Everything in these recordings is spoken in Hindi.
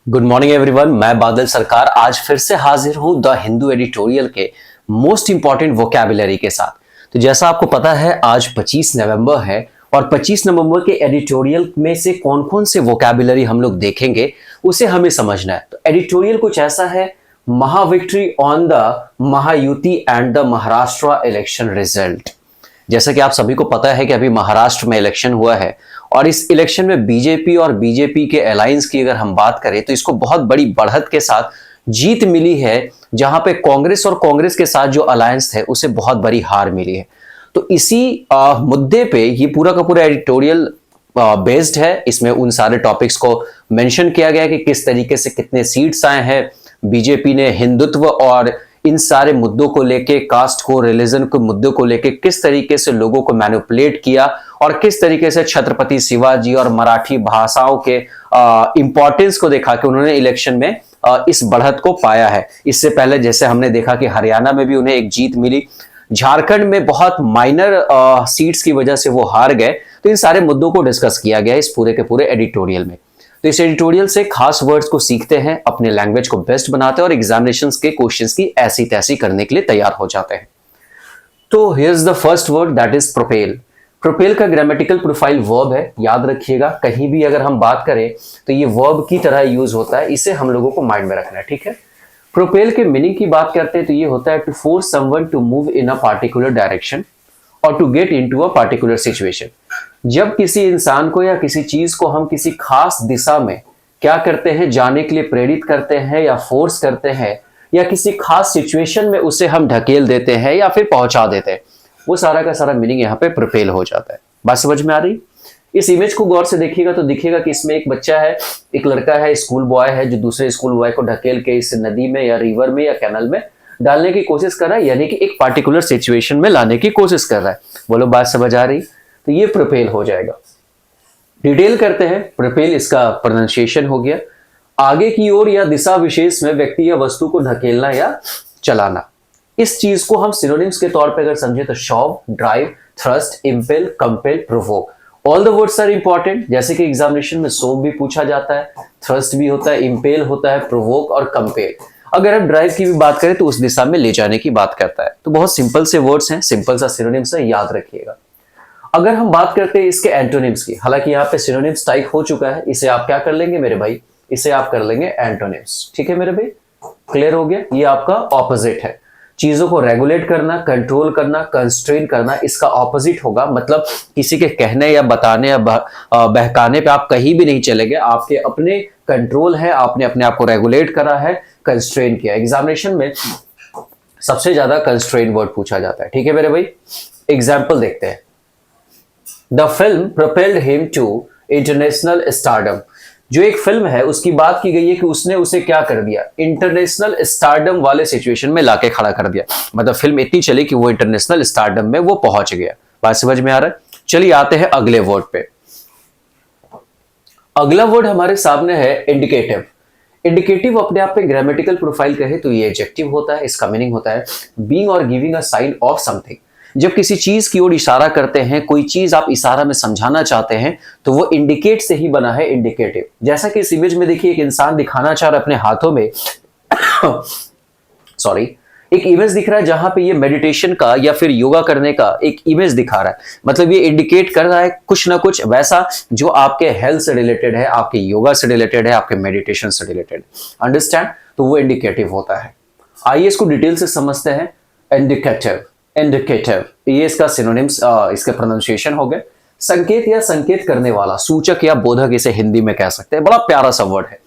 Good morning everyone. मैं बादल सरकार आज फिर से हाजिर हूं द हिंदू एडिटोरियल के मोस्ट इंपॉर्टेंट वोकैबुलरी के साथ। तो जैसा आपको पता है आज 25 नवंबर है और 25 नवंबर के एडिटोरियल में से कौन कौन से वोकैबुलरी हम लोग देखेंगे उसे हमें समझना है। तो एडिटोरियल कुछ ऐसा है, महाविक्ट्री on the Mahayuti and the Maharashtra election result. जैसा कि आप सभी को पता है कि अभी महाराष्ट्र में इलेक्शन हुआ है और इस इलेक्शन में बीजेपी और बीजेपी के अलायंस की अगर हम बात करें तो इसको बहुत बड़ी बढ़त के साथ जीत मिली है, जहां पे कांग्रेस और कांग्रेस के साथ जो अलायंस थे उसे बहुत बड़ी हार मिली है। तो इसी मुद्दे पे ये पूरा का पूरा एडिटोरियल बेस्ड है। इसमें उन सारे टॉपिक्स को मेंशन किया गया है कि किस तरीके से कितने सीट्स आए हैं, बीजेपी ने हिंदुत्व और इन सारे मुद्दों को लेके, कास्ट को, रिलीजन के मुद्दों को लेके किस तरीके से लोगों को मैनिपुलेट किया और किस तरीके से छत्रपति शिवाजी और मराठी भाषाओं के इंपॉर्टेंस को देखा कि उन्होंने इलेक्शन में इस बढ़त को पाया है। इससे पहले जैसे हमने देखा कि हरियाणा में भी उन्हें एक जीत मिली, झारखंड में बहुत माइनर सीट्स की वजह से वो हार गए। तो इन सारे मुद्दों को डिस्कस किया गया इस पूरे के पूरे एडिटोरियल में। तो इस एडिटोरियल से खास वर्ड्स को सीखते हैं, अपने लैंग्वेज को बेस्ट बनाते हैं और एग्जामिनेशंस के क्वेश्चंस की ऐसी तैसी करने के लिए तैयार हो जाते हैं। तो here is the first word, that is propel. Propel का ग्रामेटिकल प्रोफाइल वर्ब है, याद रखिएगा। कहीं भी अगर हम बात करें तो ये वर्ब की तरह यूज होता है, इसे हम लोगों को माइंड में रखना है, ठीक है। प्रोपेल के मीनिंग की बात करते हैं तो ये होता है to force someone to move in a particular direction और to get into a particular situation. जब किसी इंसान को या किसी चीज को हम किसी खास दिशा में क्या करते हैं, जाने के लिए प्रेरित करते हैं या फोर्स करते हैं, या किसी खास सिचुएशन में उसे हम ढकेल देते हैं या फिर पहुंचा देते हैं, वो सारा का सारा मीनिंग यहाँ पे प्रोपेल हो जाता है। बात समझ में आ रही? इस इमेज को गौर से देखिएगा तो दिखेगा कि इसमें एक बच्चा है, एक लड़का है, स्कूल बॉय है, जो दूसरे स्कूल बॉय को ढकेल के इस नदी में या रिवर में या कैनल में डालने की कोशिश कर रहा है, यानी कि एक पार्टिकुलर सिचुएशन में लाने की कोशिश कर रहा है। बोलो बात समझ आ रही? तो ये प्रोपेल हो जाएगा। डिटेल करते हैं। प्रोपेल इसका प्रोनाउंसिएशन हो गया, आगे की ओर या दिशा विशेष में व्यक्ति या वस्तु को ढकेलना या चलाना। इस चीज को हम सिनोनिम्स के तौर पे अगर समझे तो shove, drive, thrust, impel, compel, provoke. All the words are important. जैसे कि एग्जामिनेशन में शॉव भी पूछा जाता है, थ्रस्ट भी होता है, इंपेल होता है, प्रोवोक और कंपेल। अगर हम ड्राइव की भी बात करें तो उस दिशा में ले जाने की बात करता है। तो बहुत सिंपल से वर्ड्स हैं, सिंपल सा सिनोनिम्स है, याद रखिएगा। अगर हम बात करते हैं इसके एंटोनिम्स की, हालांकि यहाँ पे सिनोनिम्स टाइप हो चुका है, इसे आप क्या कर लेंगे मेरे भाई, इसे आप कर लेंगे एंटोनिम्स। ठीक है मेरे भाई, क्लियर हो गया? ये आपका ऑपोजिट है। चीजों को रेगुलेट करना, कंट्रोल करना, कंस्ट्रेन करना, इसका ऑपोजिट होगा। मतलब किसी के कहने या बताने या बहकाने पे आप कहीं भी नहीं चलेंगे, आपके अपने कंट्रोल है, आपने अपने आप को रेगुलेट करा है, कंस्ट्रेन किया। एग्जामिनेशन में सबसे ज्यादा कंस्ट्रेन वर्ड पूछा जाता है, ठीक है मेरे भाई। एग्जाम्पल देखते हैं। The film propelled him to international stardom. जो एक फिल्म है उसकी बात की गई है कि उसने उसे क्या कर दिया, इंटरनेशनल स्टारडम वाले सिचुएशन में लाके खड़ा कर दिया। मतलब फिल्म इतनी चली कि वो इंटरनेशनल स्टारडम में वो पहुंच गया। बात समझ में आ रहा है? चलिए आते हैं अगले वर्ड पे। अगला वर्ड हमारे सामने है इंडिकेटिव। इंडिकेटिव अपने आप में ग्रामेटिकल प्रोफाइल कहे तो ये एडजेक्टिव होता है। इसका मीनिंग होता है बीइंग और giving a sign of something. जब किसी चीज की ओर इशारा करते हैं, कोई चीज आप इशारा में समझाना चाहते हैं, तो वो इंडिकेट से ही बना है इंडिकेटिव। जैसा कि इस इमेज में देखिए, एक इंसान दिखाना चाह रहा है अपने हाथों में सॉरी, एक इमेज दिख रहा है जहां पे ये मेडिटेशन का या फिर योगा करने का एक इमेज दिखा रहा है। मतलब ये इंडिकेट कर रहा है कुछ ना कुछ वैसा जो आपके हेल्थ से रिलेटेड है, आपके योगा से रिलेटेड है, आपके मेडिटेशन से रिलेटेड। अंडरस्टैंड? तो वो इंडिकेटिव होता है। आइए इसको डिटेल से समझते हैं। इंडिकेटिव, इंडिकेटिव ये इसका सिनोनिम्स, इसका प्रोनाउंसिएशन हो गया। संकेत या संकेत करने वाला, सूचक या बोधक, इसे हिंदी में कह सकते हैं। बड़ा प्यारा सा वर्ड है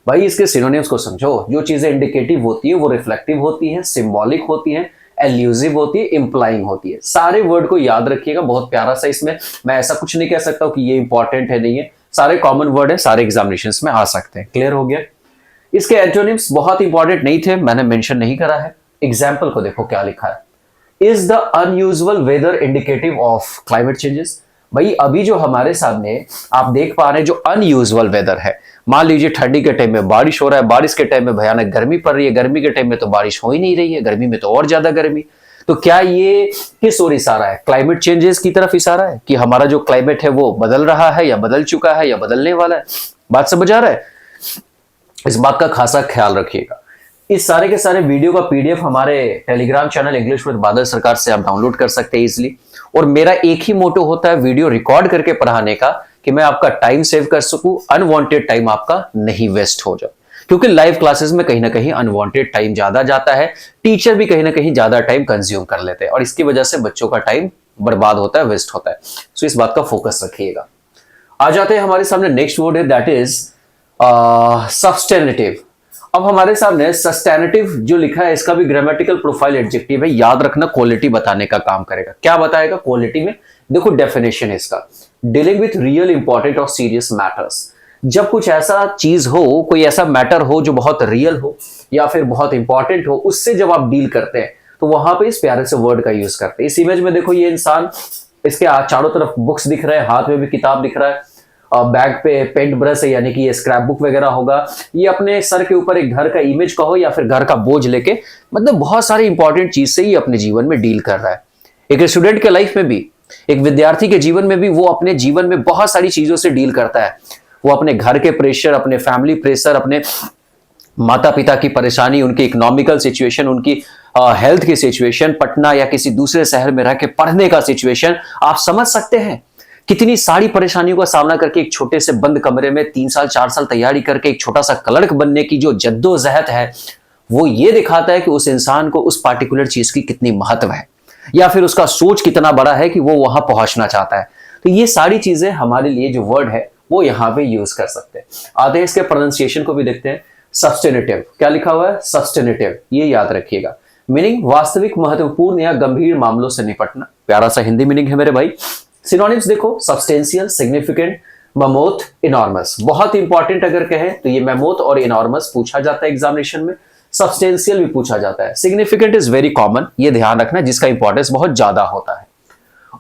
भाई। इसके सिनोनिम्स को समझो। जो चीजें इंडिकेटिव होती है वो रिफ्लेक्टिव होती है, सिंबॉलिक होती है, एल्यूसिव होती है, इंप्लाइंग होती है। सारे वर्ड को याद रखिएगा, बहुत प्यारा सा। इसमें मैं ऐसा कुछ नहीं कह सकता हूं कि ये इंपॉर्टेंट है, नहीं है। सारे कॉमन वर्ड है, सारे एग्जामिनेशंस में आ सकते हैं। क्लियर हो गया? इसके एंटोनिम्स बहुत इंपॉर्टेंट नहीं थे, मैंने मेंशन नहीं करा है। एग्जाम्पल को देखो क्या लिखा है। Is the unusual weather indicative of climate changes. भाई अभी जो हमारे सामने आप देख पा रहे हैं जो अनयूजुअल वेदर है, मान लीजिए ठंडी के टाइम में बारिश हो रहा है, बारिश के टाइम में भयानक गर्मी पड़ रही है, गर्मी के टाइम में तो बारिश हो ही नहीं रही है, गर्मी में तो और ज्यादा गर्मी। तो क्या ये किस ओर इशारा है? क्लाइमेट चेंजेस की तरफ इशारा है कि हमारा जो क्लाइमेट है वो बदल रहा है या बदल चुका है या बदलने वाला है। बात समझ आ रहा है? इस बात का खासा ख्याल रखिएगा। इस सारे के सारे वीडियो का पीडीएफ हमारे टेलीग्राम चैनल इंग्लिश विद बादल सरकार से आप डाउनलोड कर सकते हैं इजिली। और मेरा एक ही मोटो होता है वीडियो रिकॉर्ड करके पढ़ाने का, कि मैं आपका टाइम सेव कर सकूं, अनवांटेड टाइम आपका नहीं वेस्ट हो जाए। क्योंकि लाइव क्लासेस में कहीं ना कहीं अनवांटेड टाइम ज्यादा जाता है, टीचर भी कहीं ना कहीं ज्यादा टाइम कंज्यूम कर लेते हैं और इसकी वजह से बच्चों का टाइम बर्बाद होता है, वेस्ट होता है। सो इस बात का फोकस रखिएगा। आ जाते हैं हमारे सामने नेक्स्ट वर्ड है, दैट इज सस्टेनेटिव। अब हमारे सामने सस्टेनेटिव जो लिखा है, इसका भी ग्रामेटिकल प्रोफाइल एडजेक्टिव है। याद रखना, क्वालिटी बताने का काम करेगा। क्या बताएगा क्वालिटी में? देखो डेफिनेशन है इसका, डीलिंग विथ रियल इंपॉर्टेंट और सीरियस मैटर्स। जब कुछ ऐसा चीज हो, कोई ऐसा मैटर हो जो बहुत रियल हो या फिर बहुत इंपॉर्टेंट हो, उससे जब आप डील करते हैं तो वहां पे इस प्यारे से वर्ड का यूज करते हैं। इस इमेज में देखो, ये इंसान, इसके चारों तरफ बुक्स दिख रहे हैं, हाथ में भी किताब दिख रहा है, बैग पे पेंट ब्रश है, यानी कि ये स्क्रैप बुक वगैरह होगा। ये अपने सर के ऊपर एक घर का इमेज कहो या फिर घर का बोझ लेके, मतलब बहुत सारी इंपॉर्टेंट चीज से ही अपने जीवन में डील कर रहा है। एक स्टूडेंट के लाइफ में भी, एक विद्यार्थी के जीवन में भी, वो अपने जीवन में बहुत सारी चीजों से डील करता है। वो अपने घर के प्रेशर, अपने फैमिली प्रेशर, अपने माता पिता की परेशानी, उनकी इकोनॉमिकल सिचुएशन, उनकी हेल्थ की सिचुएशन, पटना या किसी दूसरे शहर में रह के पढ़ने का सिचुएशन, आप समझ सकते हैं कितनी सारी परेशानियों का सामना करके एक छोटे से बंद कमरे में 3 साल 4 साल तैयारी करके एक छोटा सा क्लर्क बनने की जो जद्दोजहद है, वो ये दिखाता है कि उस इंसान को उस पार्टिकुलर चीज की कितनी महत्व है या फिर उसका सोच कितना बड़ा है कि वो वहां पहुंचना चाहता है। तो ये सारी चीजें हमारे लिए जो वर्ड है वो यहां पे यूज कर सकते हैं। आते हैं इसके प्रोनाउंसिएशन को भी देखते हैं। सस्टेनेटिव, क्या लिखा हुआ है? सस्टेनेटिव, ये याद रखिएगा। मीनिंग वास्तविक, महत्वपूर्ण या गंभीर मामलों से निपटना। प्यारा सा हिंदी मीनिंग है मेरे भाई। सिनोनिम्स देखो, सब्सटेंशियल, सिग्निफिकेंट, ममोथ, इनॉर्मस। बहुत इंपॉर्टेंट अगर कहें तो ये ममोथ और इनॉर्मस पूछा जाता है एग्जामिनेशन में। सब्सटेंशियल भी पूछा जाता है। सिग्निफिकेंट इज वेरी कॉमन, ये ध्यान रखना, जिसका इंपॉर्टेंस बहुत ज्यादा होता है।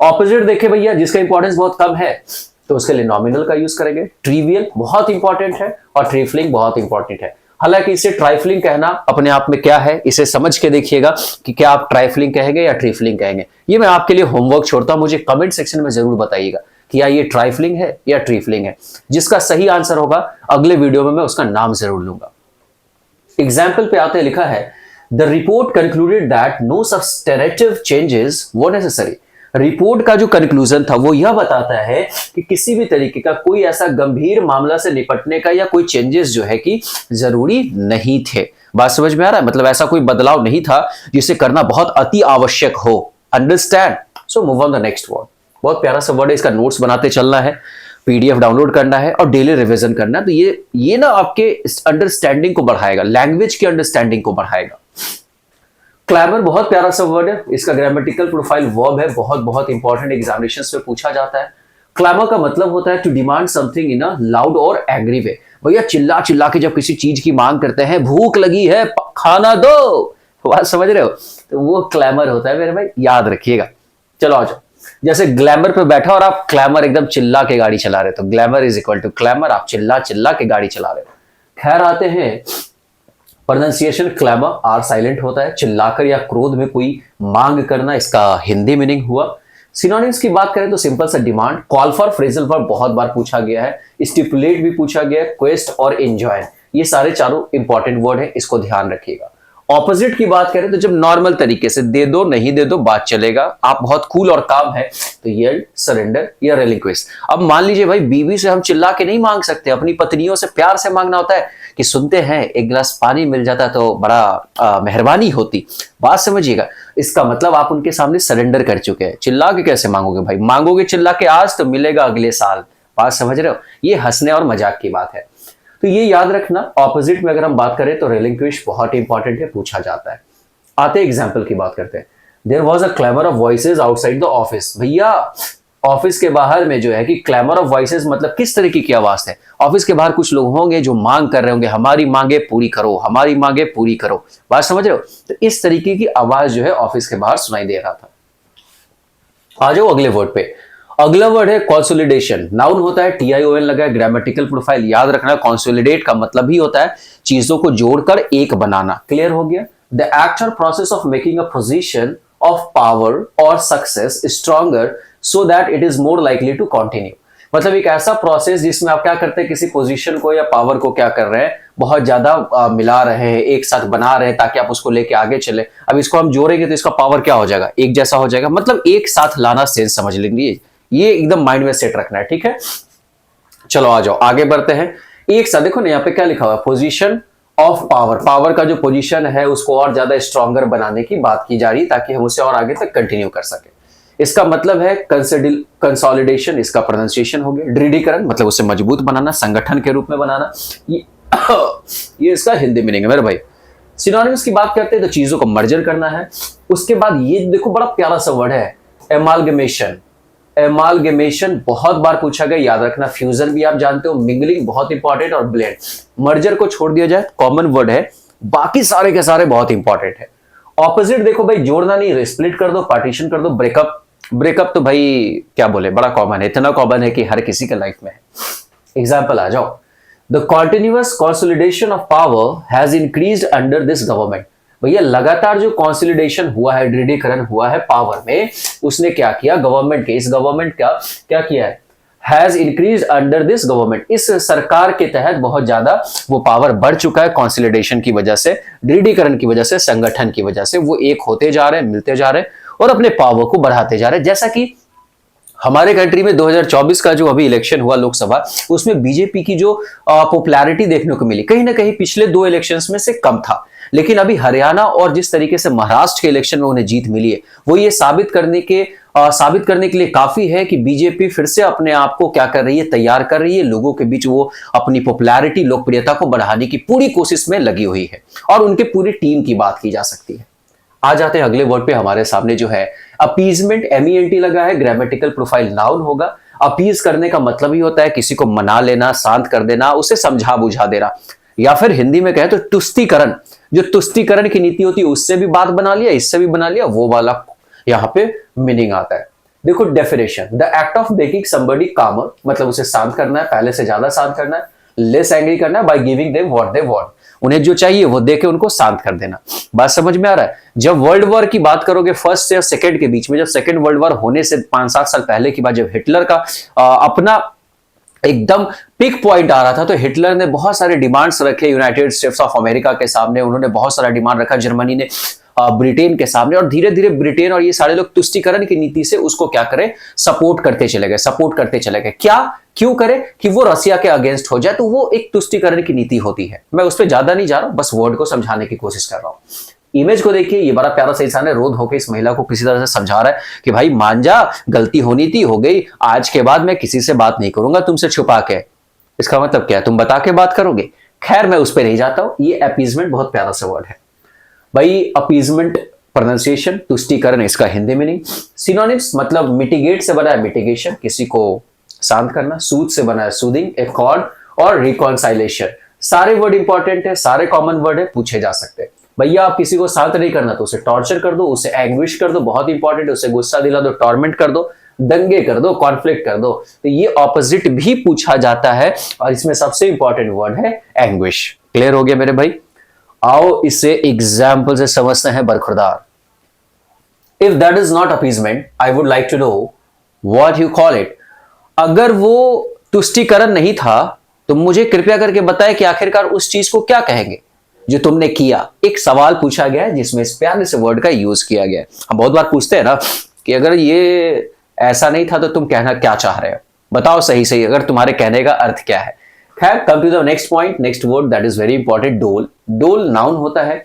ऑपोजिट देखे भैया, जिसका इंपॉर्टेंस बहुत कम है तो उसके लिए नॉमिनल का यूज करेंगे। ट्रिवियल बहुत इंपॉर्टेंट है और ट्रिफलिंग बहुत इंपॉर्टेंट है। हालांकि इसे ट्राइफलिंग कहना अपने आप में क्या है, इसे समझ के देखिएगा कि क्या आप ट्राइफलिंग कहेंगे या ट्रिफलिंग कहेंगे। ये मैं आपके लिए होमवर्क छोड़ता हूं, मुझे कमेंट सेक्शन में जरूर बताइएगा कि या ये ट्राइफलिंग है या ट्रिफलिंग है। जिसका सही आंसर होगा अगले वीडियो में मैं उसका नाम जरूर लूंगा। एग्जाम्पल पे आते लिखा है, the report concluded that no substantive changes were necessary. Report का जो कंक्लूजन था वो यह बताता है कि किसी भी तरीके का कोई ऐसा गंभीर मामला से निपटने का या कोई चेंजेस जो है कि जरूरी नहीं थे। बात समझ में आ रहा है? मतलब ऐसा कोई बदलाव नहीं था जिसे करना बहुत अति आवश्यक हो। Understand? So move on the next word. बहुत प्यारा सा वर्ड है, इसका नोट्स बनाते चलना है, पीडीएफ डाउनलोड करना है और डेली रिवीजन करना है। तो ये ना आपके अंडरस्टैंडिंग को बढ़ाएगा, लैंग्वेज की अंडरस्टैंडिंग को बढ़ाएगा। क्लैमर बहुत प्यारा सा वर्ड है, इसका ग्रामेटिकल प्रोफाइल वर्ब है, बहुत बहुत इंपॉर्टेंट एग्जामिनेशंस में पूछा जाता है। क्लैमर का मतलब होता है to demand something in a loud और एंग्री वे। भैया चिल्ला चिल्ला के जब किसी चीज की मांग करते हैं, भूख लगी है खाना दो, बात समझ रहे हो, तो वो क्लैमर होता है मेरे भाई, याद रखिएगा। चलो आ जाओ, जैसे ग्लैमर पे बैठा और आप क्लैमर एकदम चिल्ला के गाड़ी चला रहे, तो glamour is equal to clamour, आप चिल्ला चिल्ला के गाड़ी चला रहे हो। खैर आते हैं प्रोनाउंसिएशन। क्लैमर आर साइलेंट होता है, चिल्लाकर या क्रोध में कोई मांग करना, इसका हिंदी मीनिंग हुआ। सिनोनिम्स की बात करें तो सिंपल सा demand, call for, phrasal verb बहुत बार पूछा गया है, स्टिपुलेट भी पूछा गया है, क्वेस्ट और एंजॉय, ये सारे चारों इंपॉर्टेंट वर्ड है, इसको ध्यान रखिएगा। ऑपोजिट की बात करें तो जब नॉर्मल तरीके से दे दो नहीं दे दो बात चलेगा, आप बहुत कूल और काम है तो यील्ड, सरेंडर या रिलिंक्विश। अब मान लीजिए भाई बीवी से हम चिल्ला के नहीं मांग सकते, अपनी पत्नियों से प्यार से मांगना होता है कि सुनते हैं एक गिलास पानी मिल जाता तो बड़ा मेहरबानी होती। बात समझिएगा, इसका मतलब आप उनके सामने सरेंडर कर चुके हैं। चिल्ला के कैसे मांगोगे भाई? मांगोगे चिल्ला के आज तो मिलेगा अगले साल। बात समझ रहे हो? ये हंसने और मजाक की बात है, तो ये याद रखना। ऑपोजिट में अगर हम बात करें तो रिलिंक्विश बहुत इंपॉर्टेंट है, पूछा जाता है। आते एग्जाम्पल की बात करते हैं। There was a clamour of voices outside the office. भैया ऑफिस के बाहर में जो है कि क्लैमर ऑफ वॉइसेज मतलब किस तरीके की आवाज है? ऑफिस के बाहर कुछ लोग होंगे जो मांग कर रहे होंगे, हमारी मांगे पूरी करो, हमारी मांगे पूरी करो। बात समझ रहे हो? तो इस तरीके की आवाज जो है ऑफिस के बाहर सुनाई दे रहा था। आ जाओ अगले वर्ड पे। अगला वर्ड है कंसोलिडेशन। नाउन होता है, TION लगा है, ग्रामेटिकल प्रोफाइल याद रखना। कंसोलिडेट का मतलब ही होता है चीजों को जोड़कर एक बनाना। क्लियर हो गया? द एक्ट और process of making a position of power और success stronger so that it is more likely to continue. मतलब एक ऐसा प्रोसेस जिसमें आप क्या करते हैं, किसी पोजीशन को या पावर को क्या कर रहे हैं, बहुत ज्यादा मिला रहे हैं, एक साथ बना रहे हैं ताकि आप उसको लेके आगे चले। अब इसको हम जोड़ेंगे तो इसका पावर क्या हो जाएगा, एक जैसा हो जाएगा, मतलब एक साथ लाना सेंस समझ लेंगे, ये एकदम माइंड में सेट रखना है, ठीक है। चलो आ जाओ आगे बढ़ते हैं। एक साथ देखो ना यहाँ पे क्या लिखा हुआ है, पोजीशन ऑफ पावर, पावर का जो पोजीशन है उसको और ज्यादा स्ट्रॉन्गर बनाने की बात की जा रही है ताकि हम उसे और आगे तक कंटिन्यू कर सके। इसका मतलब है कंसोलिडेशन, इसका प्रोनाउंसिएशन हो गया। दृढ़ीकरण मतलब उसे मजबूत बनाना, संगठन के रूप में बनाना, ये इसका हिंदी मीनिंग है मेरे भाई। सिनोनिम्स की बात करते हैं तो चीजों को मर्जर करना है। उसके बाद ये देखो बड़ा प्यारा सा वर्ड है एमालगमेशन। एमालगमेशन बहुत बार पूछा गया, याद रखना। फ्यूजन भी आप जानते हो, मिंगलिंग बहुत इंपॉर्टेंट, और ब्लेंड। मर्जर को छोड़ दिया जाए, कॉमन वर्ड है, बाकी सारे के सारे बहुत इंपॉर्टेंट है। ऑपोजिट देखो भाई, जोड़ना नहीं, स्प्लिट कर दो, पार्टीशन कर दो। ब्रेकअप, ब्रेकअप तो भाई क्या बोले, बड़ा कॉमन है, इतना कॉमन है कि हर किसी के लाइफ में है। एग्जाम्पल आ जाओ, the continuous consolidation of power has increased under this government. भैया लगातार जो कंसोलिडेशन हुआ है, दृढ़ीकरण हुआ है पावर में, उसने क्या किया, गवर्नमेंट के, इस गवर्नमेंट का क्या किया है, has increase under this government, इस सरकार के तहत बहुत ज्यादा वो पावर बढ़ चुका है। कंसोलिडेशन की वजह से, दृढ़ीकरण की वजह से, संगठन की वजह से वो एक होते जा रहे हैं, मिलते जा रहे हैं और अपने पावर को बढ़ाते जा रहे हैं। जैसा कि हमारे कंट्री में 2024 का जो अभी इलेक्शन हुआ लोकसभा, उसमें बीजेपी की जो पॉपुलैरिटी देखने को मिली, कहीं ना कहीं पिछले 2 इलेक्शंस में से कम था। लेकिन अभी हरियाणा और जिस तरीके से महाराष्ट्र के इलेक्शन में उन्हें जीत मिली है, वो ये साबित करने के लिए काफी है कि बीजेपी फिर से अपने आप को क्या कर रही है, तैयार कर रही है। लोगों के बीच वो अपनी पॉपुलैरिटी, लोकप्रियता को बढ़ाने की पूरी कोशिश में लगी हुई है, और उनके पूरी टीम की बात की जा सकती है। आ जाते हैं अगले वर्ड पे, हमारे सामने जो है अपीजमेंट, MENT लगा है, ग्रामेटिकल प्रोफाइल नाउन होगा। अपीज करने का मतलब ही होता है किसी को मना लेना, शांत कर देना, उसे समझा बुझा देना, या फिर हिंदी में कहे तो तुष्टीकरण। जो तुष्टीकरण की नीति होती है, उससे भी बात बना लिया, इससे भी बना लिया, वो वाला यहाँ पे मीनिंग आता है। देखो definition, the act of making somebody कामर, मतलब उसे शांत करना है, पहले से ज्यादा शांत करना है। लेस एंग्री करना है by giving them what they want, उन्हें जो चाहिए वो देके उनको शांत कर देना। बात समझ में आ रहा है। जब वर्ल्ड वॉर की बात करोगे, फर्स्ट या सेकंड के बीच में, जब सेकंड वर्ल्ड वॉर होने से 5-7 साल पहले की बात, जब हिटलर का अपना एकदम पिक पॉइंट आ रहा था, तो हिटलर ने बहुत सारे डिमांड्स रखे यूनाइटेड स्टेट्स ऑफ अमेरिका के सामने। उन्होंने बहुत सारा डिमांड रखा, जर्मनी ने ब्रिटेन के सामने, और धीरे धीरे ब्रिटेन और ये सारे लोग तुष्टीकरण की नीति से उसको क्या करें, सपोर्ट करते चले गए। क्या क्यों करे, कि वो रसिया के अगेंस्ट हो जाए, तो वो एक तुष्टीकरण की नीति होती है। मैं उस पर ज्यादा नहीं जा रहा हूं, बस वर्ड को समझाने की कोशिश कर रहा हूं। इमेज को देखिए, ये बड़ा प्यारा सा इंसान है, रोध होकर इस महिला को किसी तरह से समझा रहा है कि भाई मान जा, गलती होनी थी, हो गई, आज के बाद मैं किसी से बात नहीं करूंगा तुमसे छुपा के। इसका मतलब क्या है, तुम बता के बात करोगे। खैर मैं उस पर नहीं जाता हूं। ये अपीजमेंट बहुत प्यारा सा वर्ड है भाई। अपीजमेंट प्रोनाउंसिएशन, तुष्टीकरण, इसका हिंदी मीनिंग। सिनोनिम्स मतलब मिटिगेट से बना है मिटिगेशन, किसी को शांत करना। सूद से बना है सूदिंग, एकॉर्ड और रिकॉन्साइलेशन। सारे वर्ड इंपॉर्टेंट है, सारे कॉमन वर्ड है, पूछे जा सकते हैं। भैया आप किसी को शांत नहीं करना तो उसे टॉर्चर कर दो, उसे एंग्विश कर दो, बहुत इंपॉर्टेंट है, उसे गुस्सा दिला दो, टॉर्मेंट कर दो, दंगे कर दो, कॉन्फ्लिक्ट कर दो। तो ये ऑपोजिट भी पूछा जाता है, और इसमें सबसे इंपॉर्टेंट वर्ड है एंग्विश। क्लियर हो गया मेरे भाई। आओ इसे एग्जाम्पल से समझते हैं बरखुरदार। If that is not appeasement, I would like to know what you call it. अगर वो तुष्टीकरण नहीं था तो मुझे कृपया करके बताएं कि आखिरकार उस चीज को क्या कहेंगे जो तुमने किया। एक सवाल पूछा गया है जिसमें इस प्यारे से वर्ड का यूज किया गया है। हम बहुत बार पूछते हैं ना कि अगर ये ऐसा नहीं था तो तुम कहना क्या चाह रहे हो, बताओ सही सही, अगर तुम्हारे कहने का अर्थ क्या है। खैर, come to the next point, next word that is very important, dole. Dole noun होता है।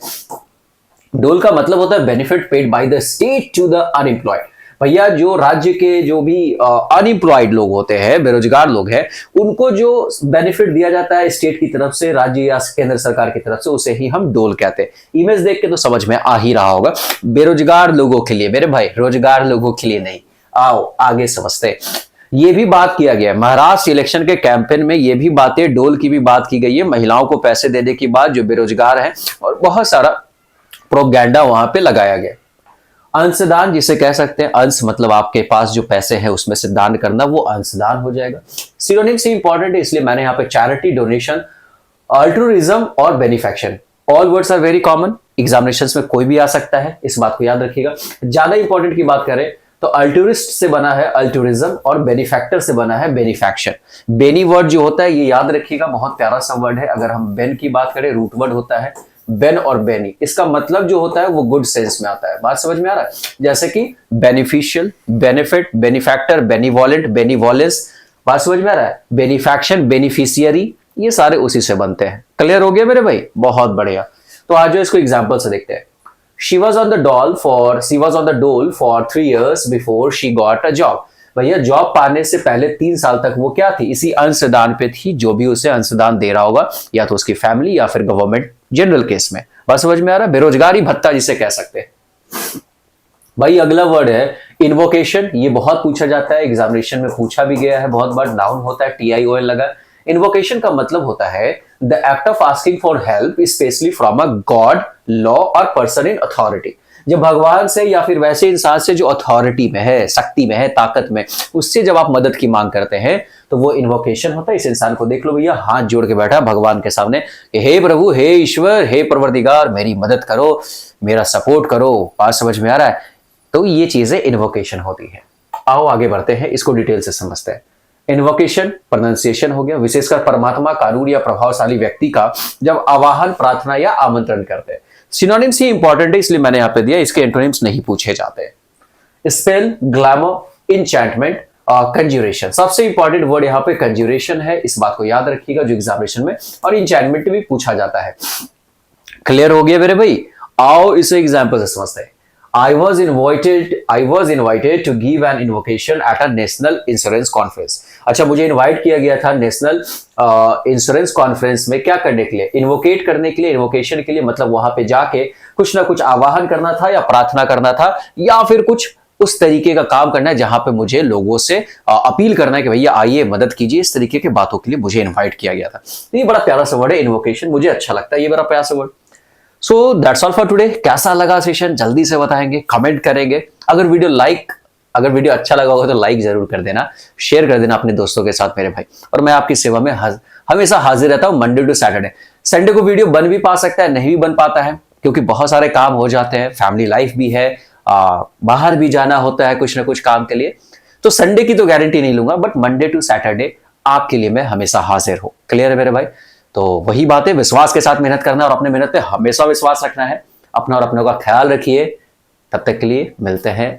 डोल का मतलब होता है benefit paid by the state to the unemployed. भैया जो राज्य के जो भी अनएम्प्लॉयड लोग होते हैं, बेरोजगार लोग हैं, उनको जो बेनिफिट दिया जाता है स्टेट की तरफ से, राज्य या केंद्र सरकार की तरफ से, उसे ही हम डोल कहते हैं। इमेज देख के तो समझ में आ ही रहा होगा, बेरोजगार लोगों के लिए मेरे भाई, रोजगार लोगों के लिए नहीं। आओ आगे समझते हैं। ये भी बात किया गया महाराष्ट्र इलेक्शन के कैंपेन में, ये भी बातें, डोल की भी बात की गई है, महिलाओं को पैसे देने की बात, जो बेरोजगार हैं, और बहुत सारा प्रोपगैंडा वहां पे लगाया गया। अंशदान जिसे कह सकते हैं, अंश मतलब आपके पास जो पैसे हैं उसमें से दान करना, वो अंशदान हो जाएगा। सिनोनिम से इंपॉर्टेंट है इसलिए मैंने यहाँ पे चैरिटी, डोनेशन, अल्ट्रुइज्म और benefaction, all words are very common. Examination में कोई भी आ सकता है, इस बात को याद रखिएगा। ज्यादा इंपॉर्टेंट की बात करें तो अल्टुरिस्ट से बना है अल्टुरिज्म और बेनिफैक्टर से बना है बेनिफैक्शन। बेनी वर्ड जो होता है ये याद रखिएगा, बहुत प्यारा सा वर्ड है। अगर हम बेन की बात करें, रूट वर्ड होता है बेन और बेनी, इसका मतलब जो होता है वो गुड सेंस में आता है। बात समझ में आ रहा है? जैसे कि बेनिफिशियल, बेनिफिट, बेनिफैक्टर, बेनिवोलेंट, बेनिवोलेंस। बात समझ में आ रहा है? बेनिफैक्शन, बेनिफिशियरी, ये सारे उसी से बनते हैं। क्लियर हो गया मेरे भाई? बहुत बढ़िया। तो आज जो इसको एग्जाम्पल से देखते हैं। She was on the dole for 3 years before she got a job. भैया जॉब पाने से पहले 3 साल तक वो क्या थी? इसी अंशदान पे थी, जो भी उसे अंशदान दे रहा होगा, या तो उसकी फैमिली या फिर गवर्नमेंट जनरल केस में। बात समझ में आ रहा है? बेरोजगारी भत्ता जिसे कह सकते हैं। भाई अगला वर्ड है इन्वोकेशन। ये बहुत पूछा जाता है, एग्जामिनेशन में पूछा भी गया है बहुत बार। नाउन होता है, TION लगा। इन्वोकेशन का मतलब होता है the act of asking for help specially from a God, law और पर्सन इन अथॉरिटी। जब भगवान से या फिर वैसे इंसान से जो अथॉरिटी में है, शक्ति में है, ताकत में, उससे जब आप मदद की मांग करते हैं तो वो इन्वोकेशन होता है। इस इंसान को देख लो भैया, हाथ जोड़ के बैठा भगवान के सामने कि हे प्रभु, हे ईश्वर, हे परवरदिगार, मेरी मदद करो, मेरा सपोर्ट करो। बात समझ में आ रहा है? तो ये चीजें इन्वोकेशन होती है। आओ आगे बढ़ते हैं, इसको डिटेल से समझते हैं। इन्वोकेशन प्रोनाउंसिएशन हो गया, विशेषकर परमात्मा, कानून या प्रभावशाली व्यक्ति का जब आवाहन, प्रार्थना या आमंत्रण करते हैं। सिनोनिम्स ही इंपॉर्टेंट है, इसलिए मैंने यहां पे दिया, इसके एंटोनिम्स नहीं पूछे जाते। स्पेल, ग्लैमर, इंचैंटमेंट और कंज्यूरेशन। सबसे इंपॉर्टेंट वर्ड यहां पे कंज्यूरेशन है, इस बात को याद रखिएगा जो एग्जामिनेशन में, और इंचैंटमेंट भी पूछा जाता है। क्लियर हो गया मेरे भाई? आओ इसे एग्जाम्पल से समझते हैं। I was invited to give an invocation at a national insurance conference. अच्छा, मुझे इनवाइट किया गया था नेशनल इंश्योरेंस कॉन्फ्रेंस में क्या करने के लिए? इन्वोकेट करने के लिए, इन्वोकेशन के लिए, मतलब वहां पे जाके कुछ ना कुछ आवाहन करना था या प्रार्थना करना था, या फिर कुछ उस तरीके का काम करना है जहां पे मुझे लोगों से अपील करना है कि भैया आइए मदद कीजिए। इस तरीके की बातों के लिए मुझे इन्वाइट किया गया था। ये बड़ा प्यारा सा वर्ड है इन्वोकेशन, मुझे अच्छा लगता है ये बड़ा प्यारा सा word. So that's all for today. कैसा लगा सेशन जल्दी से बताएंगे, कमेंट करेंगे। अगर वीडियो अच्छा लगा होगा तो लाइक जरूर कर देना, शेयर कर देना अपने दोस्तों के साथ मेरे भाई। और मैं आपकी सेवा में हमेशा हाजिर रहता हूं मंडे टू सैटरडे। संडे को वीडियो बन भी पा सकता है, नहीं भी बन पाता है, क्योंकि बहुत सारे काम हो जाते हैं, फैमिली लाइफ भी है, बाहर भी जाना होता है कुछ ना कुछ काम के लिए। तो संडे की तो गारंटी नहीं लूंगा, बट मंडे टू सैटरडे आपके लिए मैं हमेशा हाजिर हूं। क्लियर है मेरे भाई? तो वही बात है, विश्वास के साथ मेहनत करना और अपने मेहनत पे हमेशा विश्वास रखना है। अपना और अपनों का ख्याल रखिए। तब तक के लिए मिलते हैं,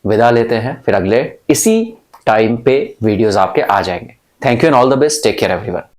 विदा लेते हैं, फिर अगले इसी टाइम पे वीडियोस आपके आ जाएंगे। Thank you and all the best. Take care everyone.